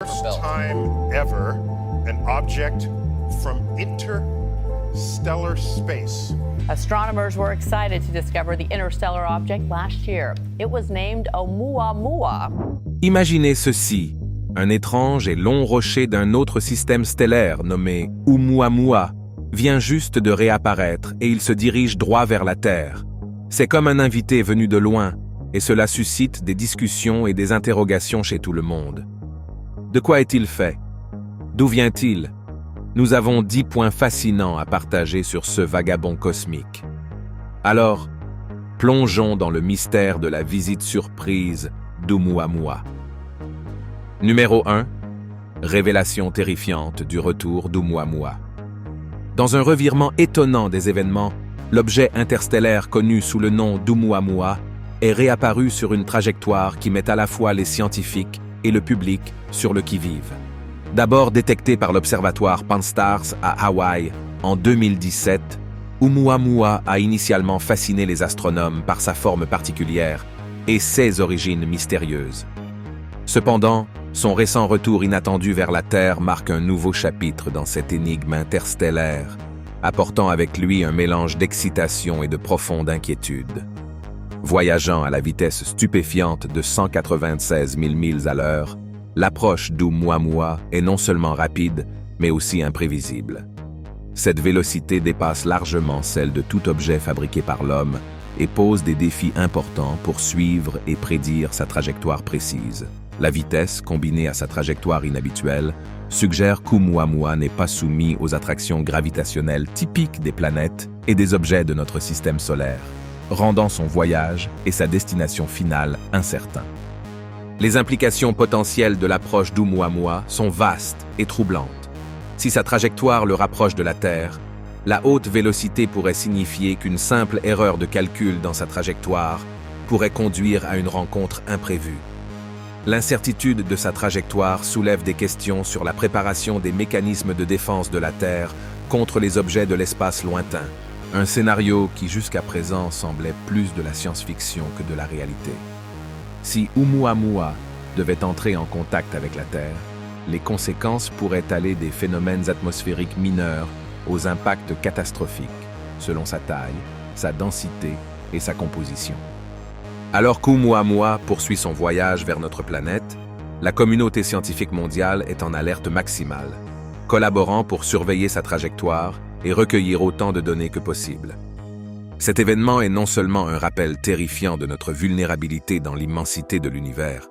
First time ever, an object from interstellar space. Astronomers were excited to discover the interstellar object last year. It was named Oumuamua. Imaginez ceci, un étrange et long rocher d'un autre système stellaire nommé Oumuamua vient juste de réapparaître et il se dirige droit vers la Terre. C'est comme un invité venu de loin, et cela suscite des discussions et des interrogations chez tout le monde. De quoi est-il fait? D'où vient-il? Nous avons 10 points fascinants à partager sur ce vagabond cosmique. Alors, plongeons dans le mystère de la visite surprise d'Oumuamua. Numéro 1. Révélation terrifiante du retour d'Oumuamua. Dans un revirement étonnant des événements, l'objet interstellaire connu sous le nom d'Oumuamua est réapparu sur une trajectoire qui met à la fois les scientifiques et le public sur le qui-vive. D'abord détecté par l'observatoire Pan-STARRS à Hawaï en 2017, Oumuamua a initialement fasciné les astronomes par sa forme particulière et ses origines mystérieuses. Cependant, son récent retour inattendu vers la Terre marque un nouveau chapitre dans cette énigme interstellaire, apportant avec lui un mélange d'excitation et de profonde inquiétude. Voyageant à la vitesse stupéfiante de 196 000 milles à l'heure, l'approche d'Oumuamua est non seulement rapide, mais aussi imprévisible. Cette vélocité dépasse largement celle de tout objet fabriqué par l'homme et pose des défis importants pour suivre et prédire sa trajectoire précise. La vitesse, combinée à sa trajectoire inhabituelle, suggère qu'Oumuamua n'est pas soumis aux attractions gravitationnelles typiques des planètes et des objets de notre système solaire, rendant son voyage et sa destination finale incertains. Les implications potentielles de l'approche d'Oumuamua sont vastes et troublantes. Si sa trajectoire le rapproche de la Terre, la haute vélocité pourrait signifier qu'une simple erreur de calcul dans sa trajectoire pourrait conduire à une rencontre imprévue. L'incertitude de sa trajectoire soulève des questions sur la préparation des mécanismes de défense de la Terre contre les objets de l'espace lointain, un scénario qui jusqu'à présent semblait plus de la science-fiction que de la réalité. Si Oumuamua devait entrer en contact avec la Terre, les conséquences pourraient aller des phénomènes atmosphériques mineurs aux impacts catastrophiques, selon sa taille, sa densité et sa composition. Alors qu'Oumuamua poursuit son voyage vers notre planète, la communauté scientifique mondiale est en alerte maximale, collaborant pour surveiller sa trajectoire et recueillir autant de données que possible. Cet événement est non seulement un rappel terrifiant de notre vulnérabilité dans l'immensité de l'univers,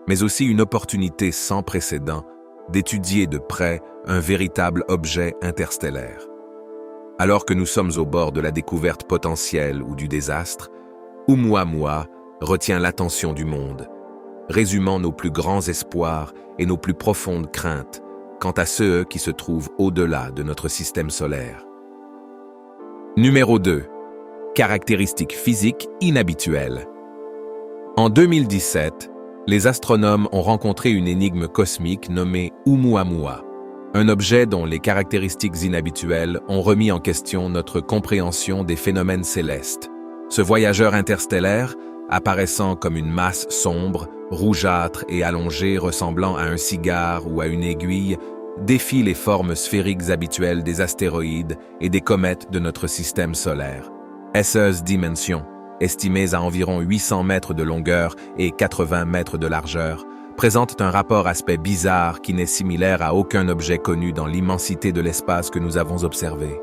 mais aussi une opportunité sans précédent d'étudier de près un véritable objet interstellaire. Alors que nous sommes au bord de la découverte potentielle ou du désastre, Oumuamua retient l'attention du monde, résumant nos plus grands espoirs et nos plus profondes craintes quant à ceux qui se trouvent au-delà de notre système solaire. Numéro 2. Caractéristiques physiques inhabituelles. En 2017, les astronomes ont rencontré une énigme cosmique nommée Oumuamua, un objet dont les caractéristiques inhabituelles ont remis en question notre compréhension des phénomènes célestes. Ce voyageur interstellaire, apparaissant comme une masse sombre, rougeâtre et allongée ressemblant à un cigare ou à une aiguille, défie les formes sphériques habituelles des astéroïdes et des comètes de notre système solaire. Ses dimensions, estimées à environ 800 mètres de longueur et 80 mètres de largeur, présentent un rapport aspect bizarre qui n'est similaire à aucun objet connu dans l'immensité de l'espace que nous avons observé.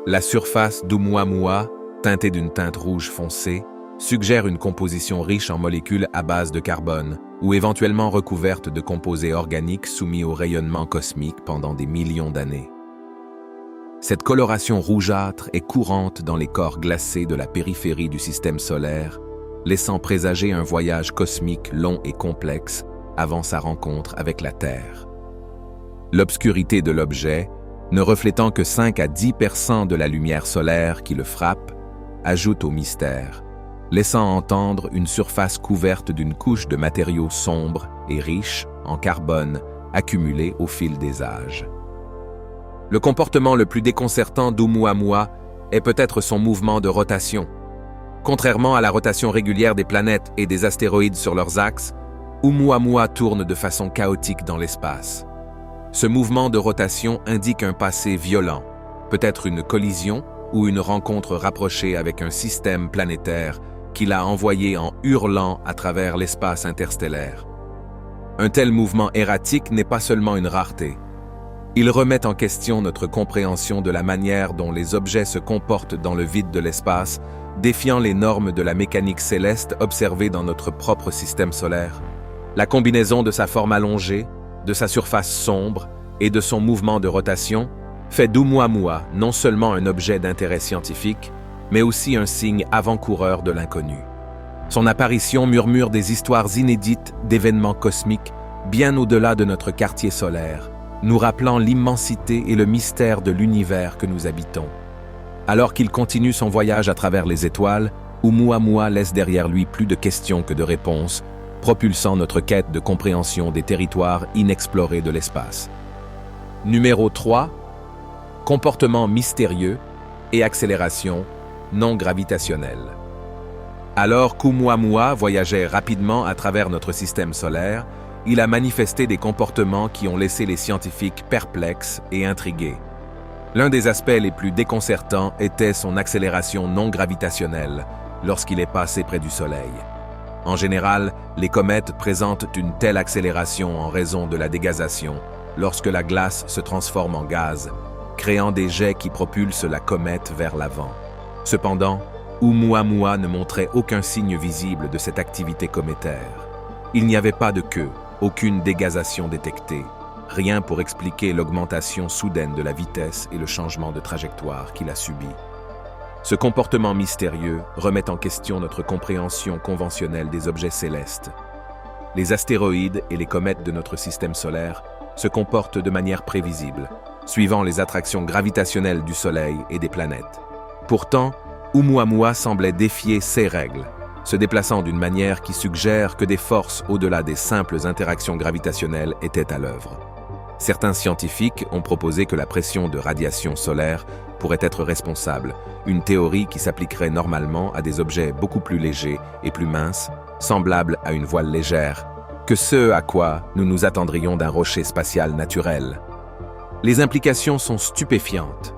La surface d'Oumuamua, teintée d'une teinte rouge foncé, suggère une composition riche en molécules à base de carbone ou éventuellement recouverte de composés organiques soumis au rayonnement cosmique pendant des millions d'années. Cette coloration rougeâtre est courante dans les corps glacés de la périphérie du système solaire, laissant présager un voyage cosmique long et complexe avant sa rencontre avec la Terre. L'obscurité de l'objet, ne reflétant que 5 à 10% de la lumière solaire qui le frappe, ajoute au mystère, laissant entendre une surface couverte d'une couche de matériaux sombres et riches en carbone accumulés au fil des âges. Le comportement le plus déconcertant d'Oumuamua est peut-être son mouvement de rotation. Contrairement à la rotation régulière des planètes et des astéroïdes sur leurs axes, Oumuamua tourne de façon chaotique dans l'espace. Ce mouvement de rotation indique un passé violent, peut-être une collision ou une rencontre rapprochée avec un système planétaire qui l'a envoyé en hurlant à travers l'espace interstellaire. Un tel mouvement erratique n'est pas seulement une rareté. Il remet en question notre compréhension de la manière dont les objets se comportent dans le vide de l'espace, défiant les normes de la mécanique céleste observée dans notre propre système solaire. La combinaison de sa forme allongée, de sa surface sombre et de son mouvement de rotation fait d'Oumuamua non seulement un objet d'intérêt scientifique, mais aussi un signe avant-coureur de l'inconnu. Son apparition murmure des histoires inédites d'événements cosmiques bien au-delà de notre quartier solaire, nous rappelant l'immensité et le mystère de l'univers que nous habitons. Alors qu'il continue son voyage à travers les étoiles, Oumuamua laisse derrière lui plus de questions que de réponses, propulsant notre quête de compréhension des territoires inexplorés de l'espace. Numéro 3. Comportement mystérieux et accélération non gravitationnelle. Alors qu'Oumuamua voyageait rapidement à travers notre système solaire, il a manifesté des comportements qui ont laissé les scientifiques perplexes et intrigués. L'un des aspects les plus déconcertants était son accélération non gravitationnelle lorsqu'il est passé près du Soleil. En général, les comètes présentent une telle accélération en raison de la dégazation lorsque la glace se transforme en gaz, créant des jets qui propulsent la comète vers l'avant. Cependant, Oumuamua ne montrait aucun signe visible de cette activité cométaire. Il n'y avait pas de queue, aucune dégazation détectée, rien pour expliquer l'augmentation soudaine de la vitesse et le changement de trajectoire qu'il a subi. Ce comportement mystérieux remet en question notre compréhension conventionnelle des objets célestes. Les astéroïdes et les comètes de notre système solaire se comportent de manière prévisible, suivant les attractions gravitationnelles du Soleil et des planètes. Pourtant, Oumuamua semblait défier ces règles, se déplaçant d'une manière qui suggère que des forces au-delà des simples interactions gravitationnelles étaient à l'œuvre. Certains scientifiques ont proposé que la pression de radiation solaire pourrait être responsable, une théorie qui s'appliquerait normalement à des objets beaucoup plus légers et plus minces, semblables à une voile légère, que ce à quoi nous nous attendrions d'un rocher spatial naturel. Les implications sont stupéfiantes.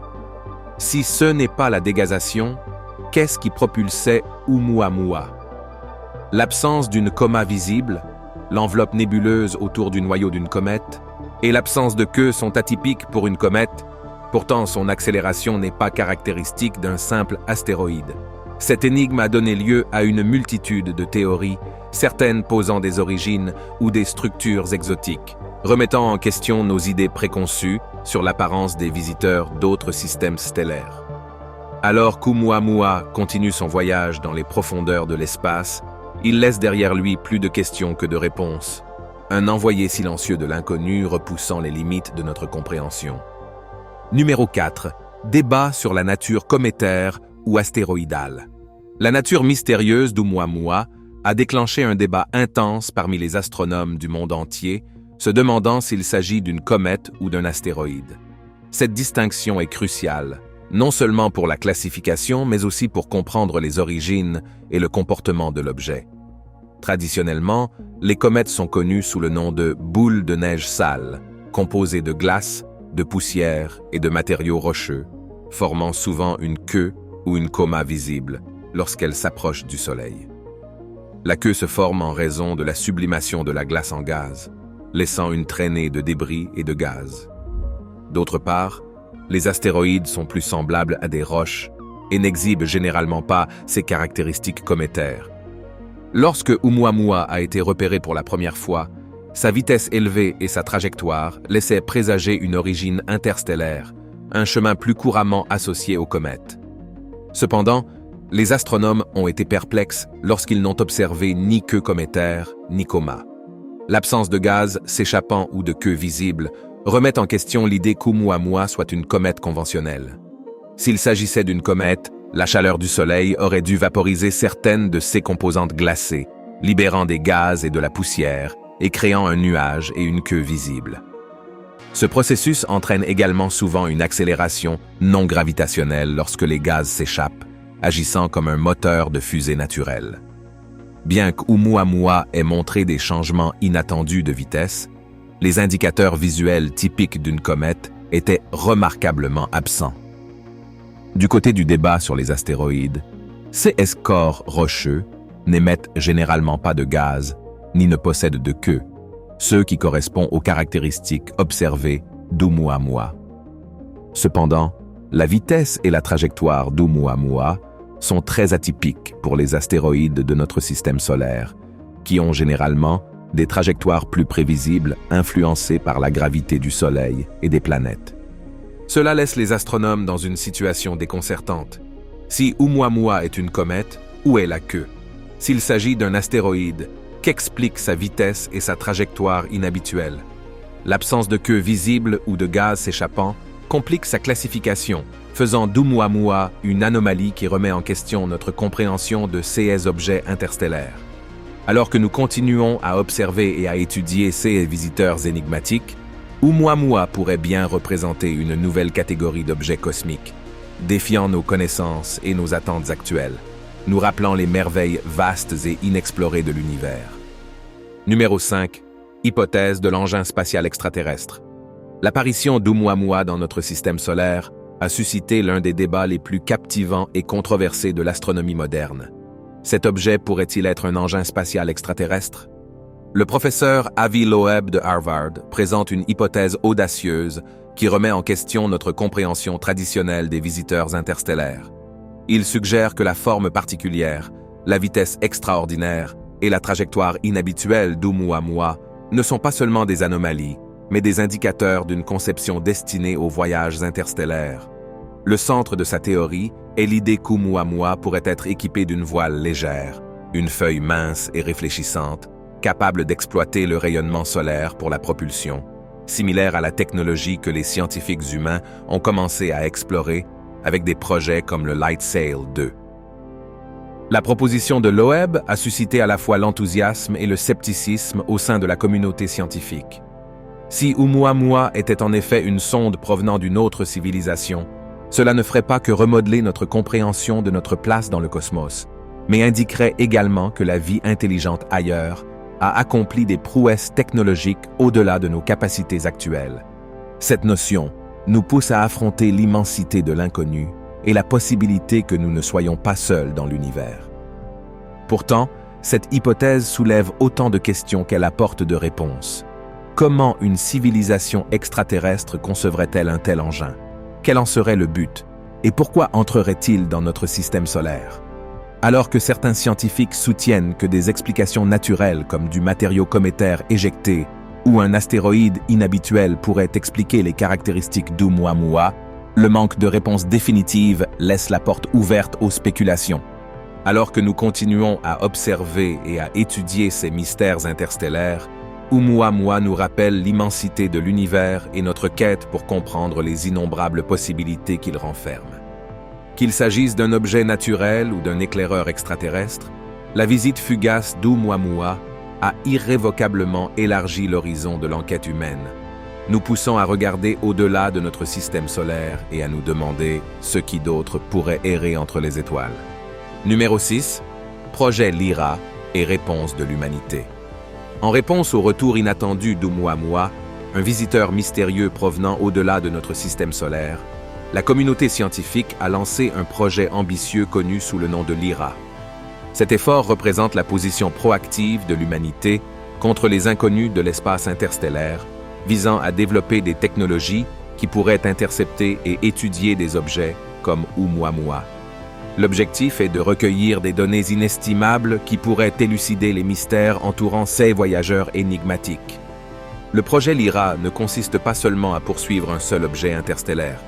Si ce n'est pas la dégazation, qu'est-ce qui propulsait Oumuamua? L'absence d'une coma visible, l'enveloppe nébuleuse autour du noyau d'une comète, et l'absence de queue sont atypiques pour une comète, pourtant son accélération n'est pas caractéristique d'un simple astéroïde. Cette énigme a donné lieu à une multitude de théories, certaines posant des origines ou des structures exotiques, remettant en question nos idées préconçues sur l'apparence des visiteurs d'autres systèmes stellaires. Alors qu'Oumuamua continue son voyage dans les profondeurs de l'espace, il laisse derrière lui plus de questions que de réponses. Un envoyé silencieux de l'inconnu repoussant les limites de notre compréhension. Numéro 4. Débat sur la nature cométaire ou astéroïdale. La nature mystérieuse d'Oumuamua a déclenché un débat intense parmi les astronomes du monde entier, se demandant s'il s'agit d'une comète ou d'un astéroïde. Cette distinction est cruciale, non seulement pour la classification, mais aussi pour comprendre les origines et le comportement de l'objet. Traditionnellement, les comètes sont connues sous le nom de boules de neige sale, composées de glace, de poussière et de matériaux rocheux, formant souvent une queue ou une coma visible lorsqu'elles s'approchent du Soleil. La queue se forme en raison de la sublimation de la glace en gaz, laissant une traînée de débris et de gaz. D'autre part, les astéroïdes sont plus semblables à des roches et n'exhibent généralement pas ces caractéristiques cométaires. Lorsque Oumuamua a été repéré pour la première fois, sa vitesse élevée et sa trajectoire laissaient présager une origine interstellaire, un chemin plus couramment associé aux comètes. Cependant, les astronomes ont été perplexes lorsqu'ils n'ont observé ni queue cométaire, ni coma. L'absence de gaz s'échappant ou de queue visible remet en question l'idée qu'Oumuamua soit une comète conventionnelle. S'il s'agissait d'une comète, la chaleur du Soleil aurait dû vaporiser certaines de ses composantes glacées, libérant des gaz et de la poussière et créant un nuage et une queue visible. Ce processus entraîne également souvent une accélération non gravitationnelle lorsque les gaz s'échappent, agissant comme un moteur de fusée naturelle. Bien qu'Oumuamua ait montré des changements inattendus de vitesse, les indicateurs visuels typiques d'une comète étaient remarquablement absents. Du côté du débat sur les astéroïdes, ces corps rocheux n'émettent généralement pas de gaz, ni ne possèdent de queue, ceux qui correspondent aux caractéristiques observées d'Oumuamua. Cependant, la vitesse et la trajectoire d'Oumuamua sont très atypiques pour les astéroïdes de notre système solaire, qui ont généralement des trajectoires plus prévisibles influencées par la gravité du Soleil et des planètes. Cela laisse les astronomes dans une situation déconcertante. Si Oumuamua est une comète, où est la queue? S'il s'agit d'un astéroïde, qu'explique sa vitesse et sa trajectoire inhabituelle? L'absence de queue visible ou de gaz s'échappant complique sa classification, faisant d'Oumuamua une anomalie qui remet en question notre compréhension de ces objets interstellaires. Alors que nous continuons à observer et à étudier ces visiteurs énigmatiques, Oumuamua pourrait bien représenter une nouvelle catégorie d'objets cosmiques, défiant nos connaissances et nos attentes actuelles, nous rappelant les merveilles vastes et inexplorées de l'univers. Numéro 5. Hypothèse de l'engin spatial extraterrestre. L'apparition d'Oumuamua dans notre système solaire a suscité l'un des débats les plus captivants et controversés de l'astronomie moderne. Cet objet pourrait-il être un engin spatial extraterrestre? Le professeur Avi Loeb de Harvard présente une hypothèse audacieuse qui remet en question notre compréhension traditionnelle des visiteurs interstellaires. Il suggère que la forme particulière, la vitesse extraordinaire et la trajectoire inhabituelle d'Oumuamua ne sont pas seulement des anomalies, mais des indicateurs d'une conception destinée aux voyages interstellaires. Le centre de sa théorie est l'idée qu'Oumuamua pourrait être équipé d'une voile légère, une feuille mince et réfléchissante, capable d'exploiter le rayonnement solaire pour la propulsion, similaire à la technologie que les scientifiques humains ont commencé à explorer avec des projets comme le LightSail 2. La proposition de Loeb a suscité à la fois l'enthousiasme et le scepticisme au sein de la communauté scientifique. Si Oumuamua était en effet une sonde provenant d'une autre civilisation, cela ne ferait pas que remodeler notre compréhension de notre place dans le cosmos, mais indiquerait également que la vie intelligente ailleurs a accompli des prouesses technologiques au-delà de nos capacités actuelles. Cette notion nous pousse à affronter l'immensité de l'inconnu et la possibilité que nous ne soyons pas seuls dans l'univers. Pourtant, cette hypothèse soulève autant de questions qu'elle apporte de réponses. Comment une civilisation extraterrestre concevrait-elle un tel engin? Quel en serait le but? Et pourquoi entrerait-il dans notre système solaire? Alors que certains scientifiques soutiennent que des explications naturelles comme du matériau cométaire éjecté ou un astéroïde inhabituel pourraient expliquer les caractéristiques d'Oumuamua, le manque de réponse définitive laisse la porte ouverte aux spéculations. Alors que nous continuons à observer et à étudier ces mystères interstellaires, Oumuamua nous rappelle l'immensité de l'univers et notre quête pour comprendre les innombrables possibilités qu'il renferme. Qu'il s'agisse d'un objet naturel ou d'un éclaireur extraterrestre, la visite fugace d'Oumuamua a irrévocablement élargi l'horizon de l'enquête humaine, nous poussant à regarder au-delà de notre système solaire et à nous demander ce qui d'autre pourrait errer entre les étoiles. Numéro 6. Projet Lyra et réponse de l'humanité. En réponse au retour inattendu d'Oumuamua, un visiteur mystérieux provenant au-delà de notre système solaire, la communauté scientifique a lancé un projet ambitieux connu sous le nom de Lyra. Cet effort représente la position proactive de l'humanité contre les inconnus de l'espace interstellaire, visant à développer des technologies qui pourraient intercepter et étudier des objets comme Oumuamua. L'objectif est de recueillir des données inestimables qui pourraient élucider les mystères entourant ces voyageurs énigmatiques. Le projet Lyra ne consiste pas seulement à poursuivre un seul objet interstellaire.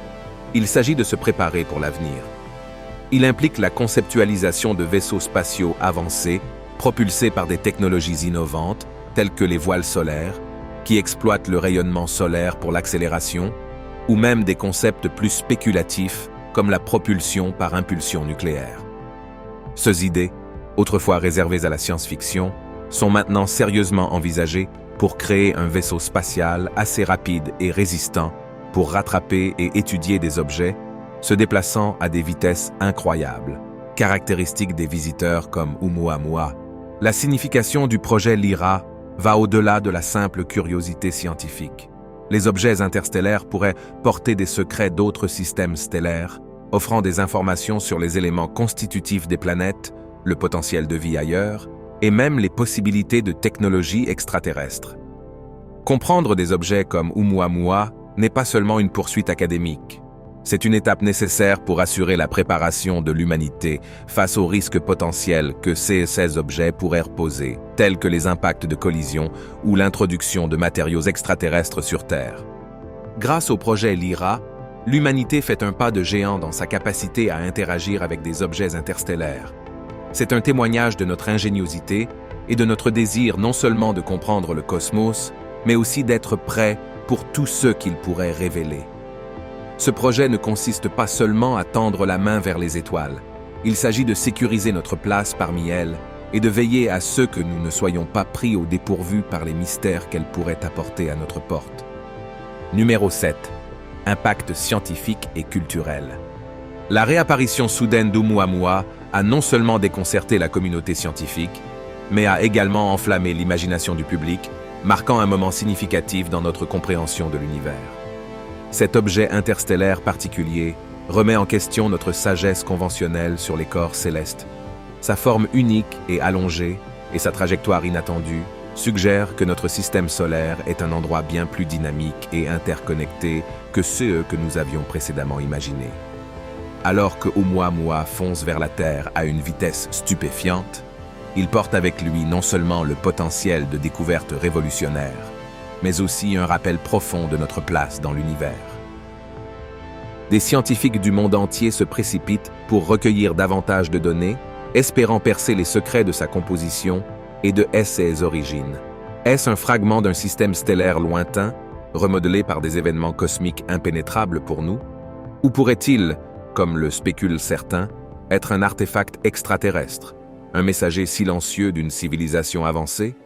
Il s'agit de se préparer pour l'avenir. Il implique la conceptualisation de vaisseaux spatiaux avancés, propulsés par des technologies innovantes, telles que les voiles solaires, qui exploitent le rayonnement solaire pour l'accélération, ou même des concepts plus spéculatifs, comme la propulsion par impulsion nucléaire. Ces idées, autrefois réservées à la science-fiction, sont maintenant sérieusement envisagées pour créer un vaisseau spatial assez rapide et résistant pour rattraper et étudier des objets, se déplaçant à des vitesses incroyables, caractéristiques des visiteurs comme Oumuamua, La signification du projet Lyra va au-delà de la simple curiosité scientifique. Les objets interstellaires pourraient porter des secrets d'autres systèmes stellaires, offrant des informations sur les éléments constitutifs des planètes, le potentiel de vie ailleurs, et même les possibilités de technologie extraterrestre. Comprendre des objets comme Oumuamua n'est pas seulement une poursuite académique. C'est une étape nécessaire pour assurer la préparation de l'humanité face aux risques potentiels que ces objets pourraient poser, tels que les impacts de collision ou l'introduction de matériaux extraterrestres sur Terre. Grâce au projet Lyra, l'humanité fait un pas de géant dans sa capacité à interagir avec des objets interstellaires. C'est un témoignage de notre ingéniosité et de notre désir non seulement de comprendre le cosmos, mais aussi d'être prêt pour tout ce qu'il pourrait révéler. Ce projet ne consiste pas seulement à tendre la main vers les étoiles. Il s'agit de sécuriser notre place parmi elles et de veiller à ce que nous ne soyons pas pris au dépourvu par les mystères qu'elles pourraient apporter à notre porte. Numéro 7. Impact scientifique et culturel. La réapparition soudaine d'Oumuamua a non seulement déconcerté la communauté scientifique, mais a également enflammé l'imagination du public, marquant un moment significatif dans notre compréhension de l'univers. Cet objet interstellaire particulier remet en question notre sagesse conventionnelle sur les corps célestes. Sa forme unique et allongée et sa trajectoire inattendue suggèrent que notre système solaire est un endroit bien plus dynamique et interconnecté que ceux que nous avions précédemment imaginés. Alors que Oumuamua fonce vers la Terre à une vitesse stupéfiante, il porte avec lui non seulement le potentiel de découverte révolutionnaire, mais aussi un rappel profond de notre place dans l'univers. Des scientifiques du monde entier se précipitent pour recueillir davantage de données, espérant percer les secrets de sa composition et de ses origines. Est-ce un fragment d'un système stellaire lointain, remodelé par des événements cosmiques impénétrables pour nous? Ou pourrait-il, comme le spéculent certains, être un artefact extraterrestre, un messager silencieux d'une civilisation avancée?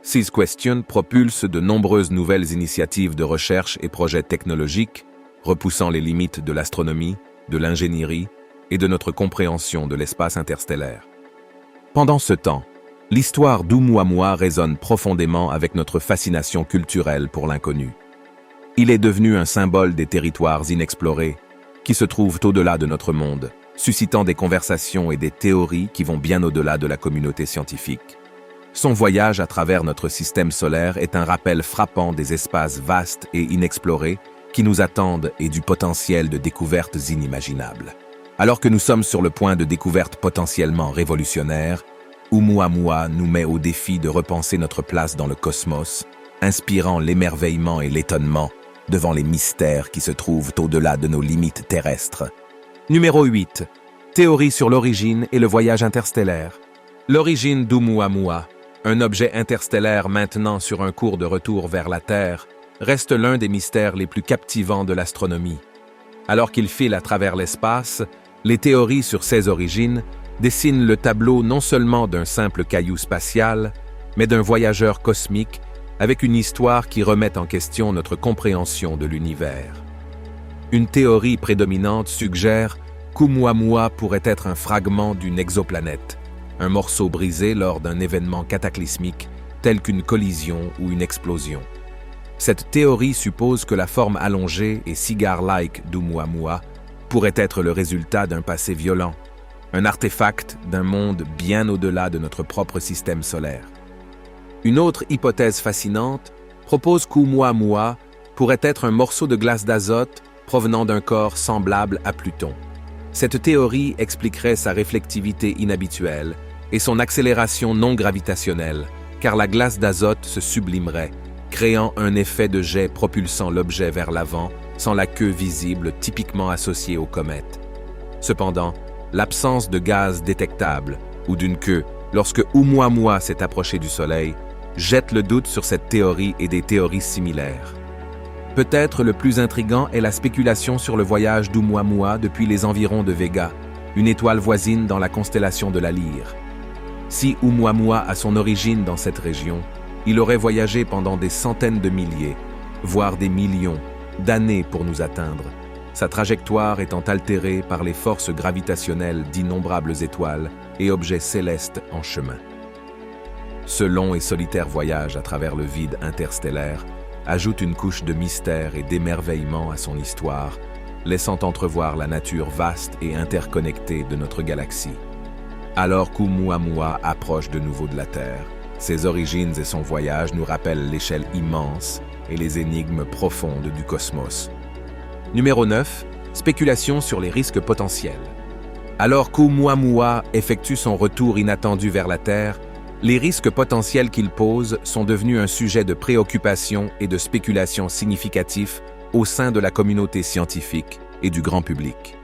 Ces questions propulsent de nombreuses nouvelles initiatives de recherche et projets technologiques, repoussant les limites de l'astronomie, de l'ingénierie et de notre compréhension de l'espace interstellaire. Pendant ce temps, l'histoire d'Oumuamua résonne profondément avec notre fascination culturelle pour l'inconnu. Il est devenu un symbole des territoires inexplorés, qui se trouvent au-delà de notre monde, suscitant des conversations et des théories qui vont bien au-delà de la communauté scientifique. Son voyage à travers notre système solaire est un rappel frappant des espaces vastes et inexplorés qui nous attendent et du potentiel de découvertes inimaginables. Alors que nous sommes sur le point de découvertes potentiellement révolutionnaires, Oumuamua nous met au défi de repenser notre place dans le cosmos, inspirant l'émerveillement et l'étonnement devant les mystères qui se trouvent au-delà de nos limites terrestres. Numéro 8. Théorie sur l'origine et le voyage interstellaire. L'origine d'Oumuamua, un objet interstellaire maintenant sur un cours de retour vers la Terre, reste l'un des mystères les plus captivants de l'astronomie. Alors qu'il file à travers l'espace, les théories sur ses origines dessinent le tableau non seulement d'un simple caillou spatial, mais d'un voyageur cosmique avec une histoire qui remet en question notre compréhension de l'univers. Une théorie prédominante suggère qu'Oumuamua pourrait être un fragment d'une exoplanète, un morceau brisé lors d'un événement cataclysmique tel qu'une collision ou une explosion. Cette théorie suppose que la forme allongée et cigare-like d'Oumuamua pourrait être le résultat d'un passé violent, un artefact d'un monde bien au-delà de notre propre système solaire. Une autre hypothèse fascinante propose qu'Oumuamua pourrait être un morceau de glace d'azote provenant d'un corps semblable à Pluton. Cette théorie expliquerait sa réflectivité inhabituelle et son accélération non gravitationnelle, car la glace d'azote se sublimerait, créant un effet de jet propulsant l'objet vers l'avant sans la queue visible typiquement associée aux comètes. Cependant, l'absence de gaz détectable ou d'une queue lorsque Oumuamua s'est approché du Soleil jette le doute sur cette théorie et des théories similaires. Peut-être le plus intriguant est la spéculation sur le voyage d'Oumuamua depuis les environs de Vega, une étoile voisine dans la constellation de la Lyre. Si Oumuamua a son origine dans cette région, il aurait voyagé pendant des centaines de milliers, voire des millions, d'années pour nous atteindre, sa trajectoire étant altérée par les forces gravitationnelles d'innombrables étoiles et objets célestes en chemin. Ce long et solitaire voyage à travers le vide interstellaire ajoute une couche de mystère et d'émerveillement à son histoire, laissant entrevoir la nature vaste et interconnectée de notre galaxie. Alors qu'Oumuamua approche de nouveau de la Terre, ses origines et son voyage nous rappellent l'échelle immense et les énigmes profondes du cosmos. Numéro 9. Spéculation sur les risques potentiels. Alors qu'Oumuamua effectue son retour inattendu vers la Terre, les risques potentiels qu'il pose sont devenus un sujet de préoccupation et de spéculation significatif au sein de la communauté scientifique et du grand public.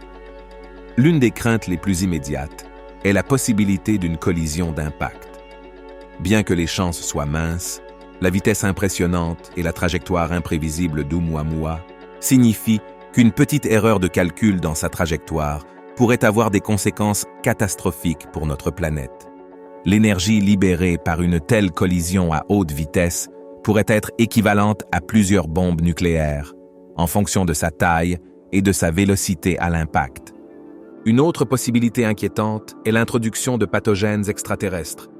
L'une des craintes les plus immédiates est la possibilité d'une collision d'impact. Bien que les chances soient minces, la vitesse impressionnante et la trajectoire imprévisible d'Oumuamua signifient qu'une petite erreur de calcul dans sa trajectoire pourrait avoir des conséquences catastrophiques pour notre planète. L'énergie libérée par une telle collision à haute vitesse pourrait être équivalente à plusieurs bombes nucléaires, en fonction de sa taille et de sa vélocité à l'impact. Une autre possibilité inquiétante est l'introduction de pathogènes extraterrestres.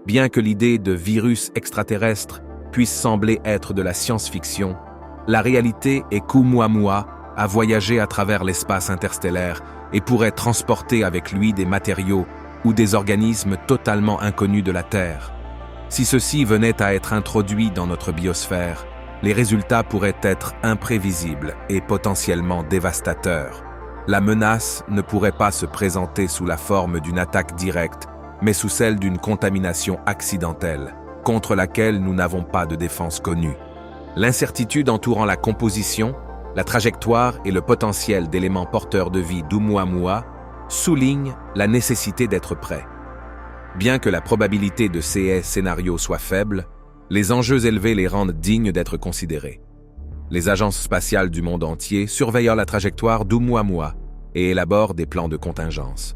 Bien que l'idée de virus extraterrestre puisse sembler être de la science-fiction, la réalité est qu'Oumuamua a voyagé à travers l'espace interstellaire et pourrait transporter avec lui des matériaux ou des organismes totalement inconnus de la Terre. Si ceux-ci venaient à être introduits dans notre biosphère, les résultats pourraient être imprévisibles et potentiellement dévastateurs. La menace ne pourrait pas se présenter sous la forme d'une attaque directe, mais sous celle d'une contamination accidentelle, contre laquelle nous n'avons pas de défense connue. L'incertitude entourant la composition, la trajectoire et le potentiel d'éléments porteurs de vie d'Oumuamua souligne la nécessité d'être prêt. Bien que la probabilité de ces scénarios soit faible, les enjeux élevés les rendent dignes d'être considérés. Les agences spatiales du monde entier surveillent la trajectoire d'Oumuamua et élaborent des plans de contingence.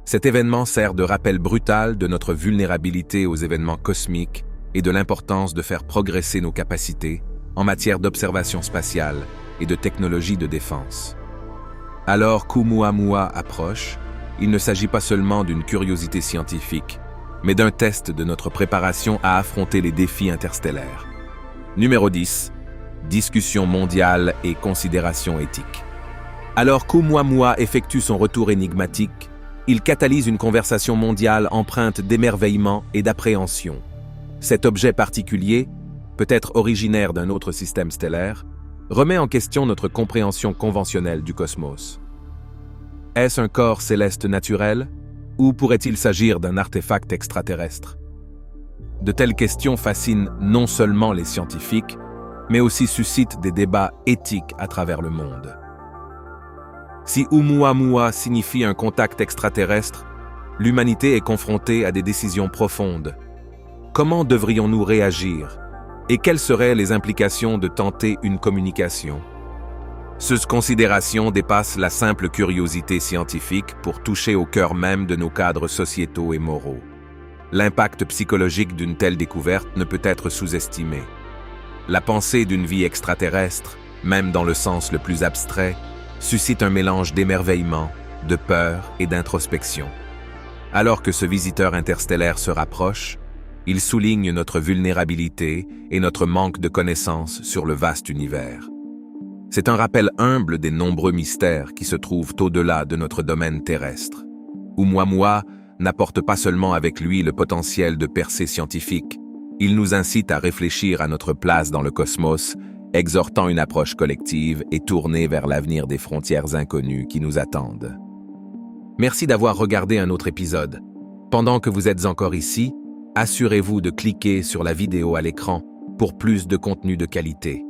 Cet événement sert de rappel brutal de notre vulnérabilité aux événements cosmiques et de l'importance de faire progresser nos capacités en matière d'observation spatiale et de technologie de défense. Alors qu'Oumuamua approche, il ne s'agit pas seulement d'une curiosité scientifique, mais d'un test de notre préparation à affronter les défis interstellaires. Numéro 10. Discussion mondiale et considérations éthiques. Alors qu'Oumuamua effectue son retour énigmatique, il catalyse une conversation mondiale empreinte d'émerveillement et d'appréhension. Cet objet particulier, peut-être originaire d'un autre système stellaire, remet en question notre compréhension conventionnelle du cosmos. Est-ce un corps céleste naturel, ou pourrait-il s'agir d'un artefact extraterrestre? De telles questions fascinent non seulement les scientifiques, mais aussi suscitent des débats éthiques à travers le monde. Si Oumuamua signifie un contact extraterrestre, l'humanité est confrontée à des décisions profondes. Comment devrions-nous réagir? Et quelles seraient les implications de tenter une communication? Ces considérations dépassent la simple curiosité scientifique pour toucher au cœur même de nos cadres sociétaux et moraux. L'impact psychologique d'une telle découverte ne peut être sous-estimé. La pensée d'une vie extraterrestre, même dans le sens le plus abstrait, suscite un mélange d'émerveillement, de peur et d'introspection. Alors que ce visiteur interstellaire se rapproche, il souligne notre vulnérabilité et notre manque de connaissances sur le vaste univers. C'est un rappel humble des nombreux mystères qui se trouvent au-delà de notre domaine terrestre. Oumuamua n'apporte pas seulement avec lui le potentiel de percée scientifique, il nous incite à réfléchir à notre place dans le cosmos, exhortant une approche collective et tournée vers l'avenir des frontières inconnues qui nous attendent. Merci d'avoir regardé un autre épisode. Pendant que vous êtes encore ici, assurez-vous de cliquer sur la vidéo à l'écran pour plus de contenu de qualité.